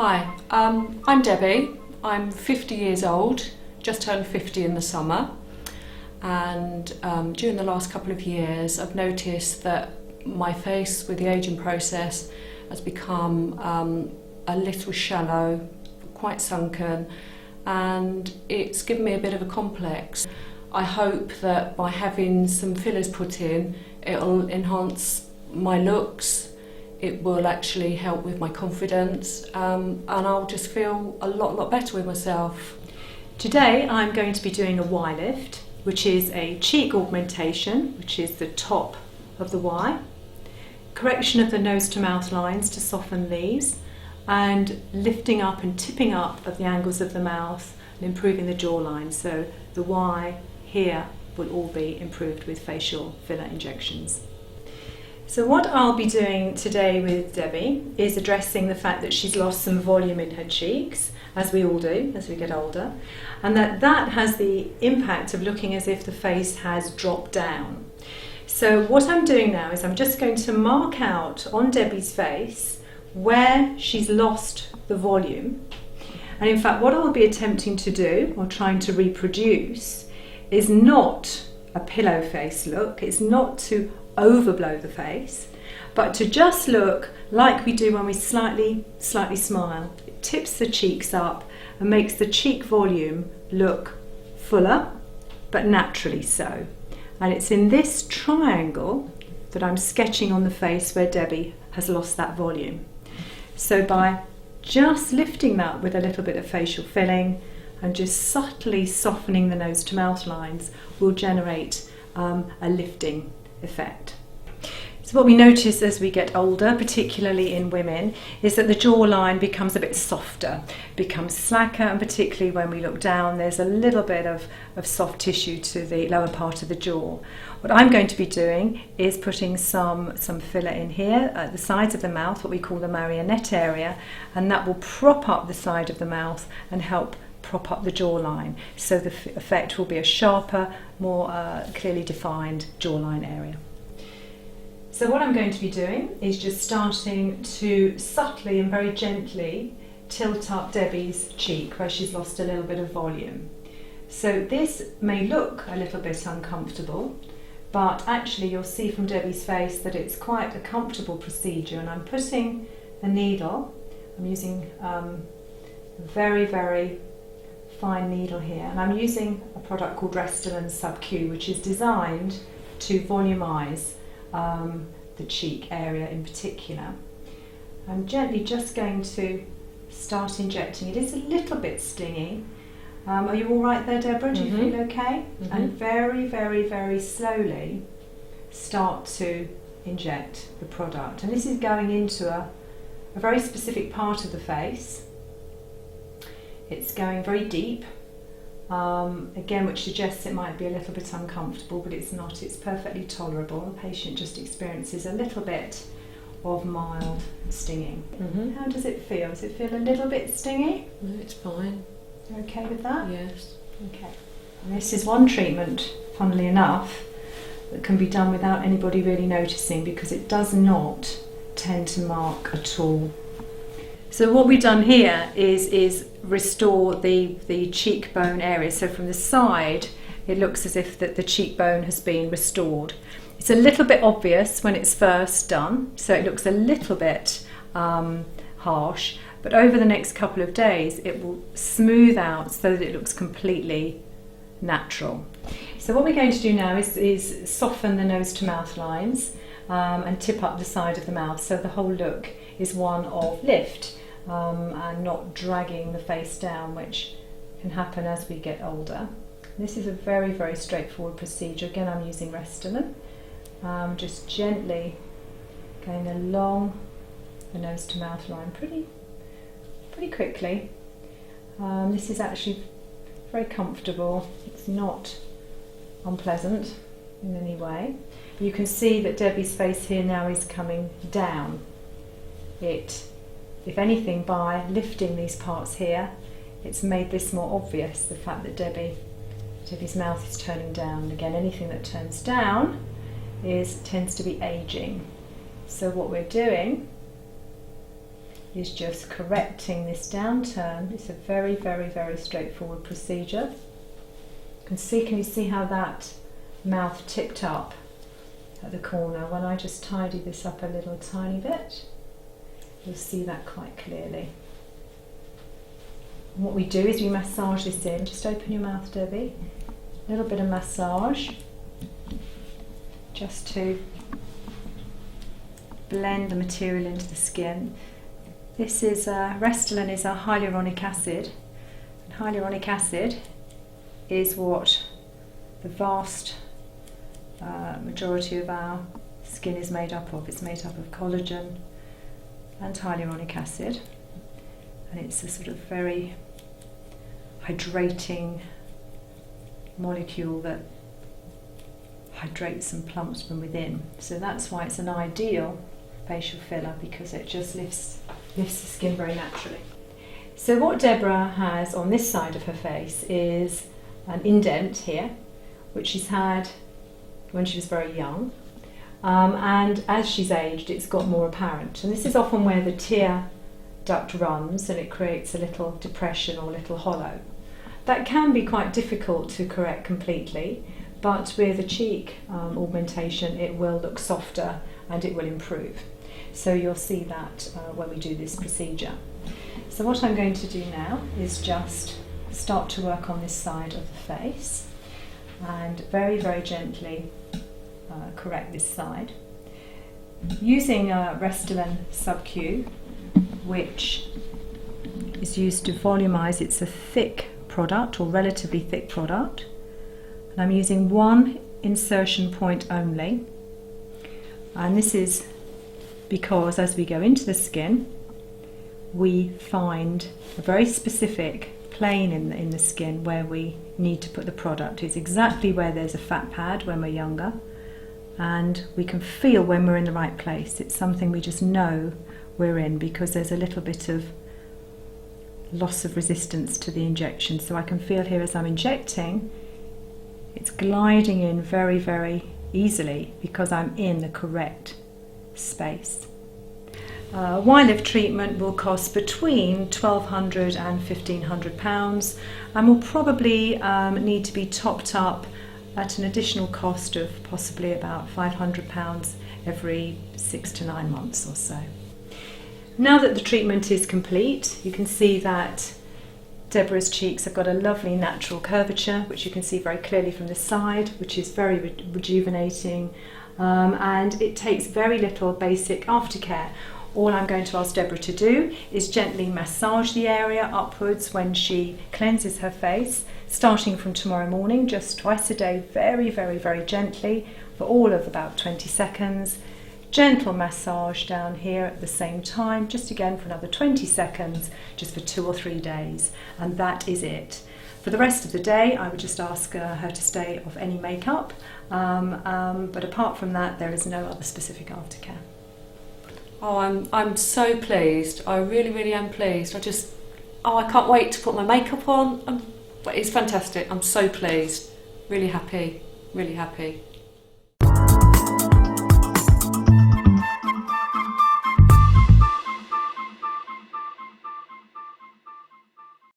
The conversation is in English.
Hi, I'm Debbie. I'm 50 years old, just turned 50 in the summer, and during the last couple of years I've noticed that my face with the ageing process has become a little shallow, quite sunken, and it's given me a bit of a complex. I hope that by having some fillers put in, it'll enhance my looks. It will actually help with my confidence, and I'll just feel a lot better with myself. Today I'm going to be doing a Y lift, which is a cheek augmentation, which is the top of the Y, correction of the nose to mouth lines to soften these, and lifting up and tipping up of the angles of the mouth and improving the jawline. So the Y here will all be improved with facial filler injections. So what I'll be doing today with Debbie is addressing the fact that she's lost some volume in her cheeks, as we all do as we get older, and that has the impact of looking as if the face has dropped down. So what I'm doing now is I'm just going to mark out on Debbie's face where she's lost the volume. And in fact, what I'll be attempting to do, or trying to reproduce, is not a pillow face look. It's not to overblow the face, but to just look like we do when we slightly smile. It tips the cheeks up and makes the cheek volume look fuller, but naturally so. And it's in this triangle that I'm sketching on the face where Debbie has lost that volume. So by just lifting that with a little bit of facial filling and just subtly softening the nose to mouth lines will generate a lifting effect. So what we notice as we get older, particularly in women, is that the jawline becomes a bit softer, becomes slacker, and particularly when we look down there's a little bit of soft tissue to the lower part of the jaw. What I'm going to be doing is putting some filler in here at the sides of the mouth, what we call the marionette area, and that will prop up the side of the mouth and help prop up the jawline. So the effect will be a sharper, more clearly defined jawline area. So what I'm going to be doing is just starting to subtly and very gently tilt up Debbie's cheek where she's lost a little bit of volume. So this may look a little bit uncomfortable, but actually you'll see from Debbie's face that it's quite a comfortable procedure. And I'm putting a needle, I'm using a very fine needle here, and I'm using a product called Restylane Sub-Q, which is designed to volumize the cheek area in particular. I'm gently just going to start injecting. It is a little bit stingy. Are you all right there, Deborah? Do you feel okay? And very slowly start to inject the product. And this is going into a very specific part of the face. It's going very deep. Again, which suggests it might be a little bit uncomfortable, but it's not. It's perfectly tolerable. The patient just experiences a little bit of mild stinging. How does it feel? Does it feel a little bit stingy? No, it's fine. You okay with that? Yes. Okay. And this is one treatment, funnily enough, that can be done without anybody really noticing, because it does not tend to mark at all. So what we've done here is restore the cheekbone area. So from the side, it looks as if that the cheekbone has been restored. It's a little bit obvious when it's first done, so it looks a little bit harsh, but over the next couple of days it will smooth out so that it looks completely natural. So what we're going to do now is soften the nose to mouth lines and tip up the side of the mouth, so the whole look is one of lift. And not dragging the face down, which can happen as we get older. This is a very straightforward procedure. Again, I'm using Restylane. Just gently going along the nose to mouth line pretty quickly. This is actually very comfortable. It's not unpleasant in any way. You can see that Debbie's face here now is coming down. If anything, by lifting these parts here, it's made this more obvious, the fact that Debbie's mouth is turning down. And again, anything that turns down tends to be aging. So what we're doing is just correcting this downturn. It's a very, very, very straightforward procedure. Can you see how that mouth tipped up at the corner? When I just tidy this up a little tiny bit, you'll see that quite clearly. And what we do is we massage this in. Just open your mouth, Debbie. A little bit of massage, just to blend the material into the skin. This is Restylane is a hyaluronic acid. And hyaluronic acid is what the vast majority of our skin is made up of. It's made up of collagen and hyaluronic acid, and it's a sort of very hydrating molecule that hydrates and plumps from within. So that's why it's an ideal facial filler, because it just lifts the skin very naturally. So what Deborah has on this side of her face is an indent here, which she's had when she was very young, and as she's aged it's got more apparent, and this is often where the tear duct runs and it creates a little depression or a little hollow. That can be quite difficult to correct completely, but with a cheek augmentation it will look softer and it will improve. So you'll see that when we do this procedure. So what I'm going to do now is just start to work on this side of the face and very, very gently correct this side. Using Restylane Sub-Q, which is used to volumize. It's a thick product, or relatively thick product, and I'm using one insertion point only, and this is because as we go into the skin we find a very specific plane in the skin where we need to put the product. It's exactly where there's a fat pad when we're younger, and we can feel when we're in the right place. It's something we just know we're in because there's a little bit of loss of resistance to the injection. So I can feel here as I'm injecting, it's gliding in very, very easily because I'm in the correct space. Y-lift treatment will cost between £1,200 and £1,500 and will probably need to be topped up at an additional cost of possibly about £500 every 6 to 9 months or so. Now that the treatment is complete, you can see that Deborah's cheeks have got a lovely natural curvature, which you can see very clearly from the side, which is very rejuvenating, and it takes very little basic aftercare. All I'm going to ask Deborah to do is gently massage the area upwards when she cleanses her face, starting from tomorrow morning, just twice a day, very, very, very gently for all of about 20 seconds. Gentle massage down here at the same time, just again for another 20 seconds, just for 2 or 3 days, and that is it. For the rest of the day, I would just ask her to stay off any makeup, but apart from that, there is no other specific aftercare. Oh, I'm so pleased. I really, really am pleased. I can't wait to put my makeup on. It's fantastic. I'm so pleased. Really happy. Really happy.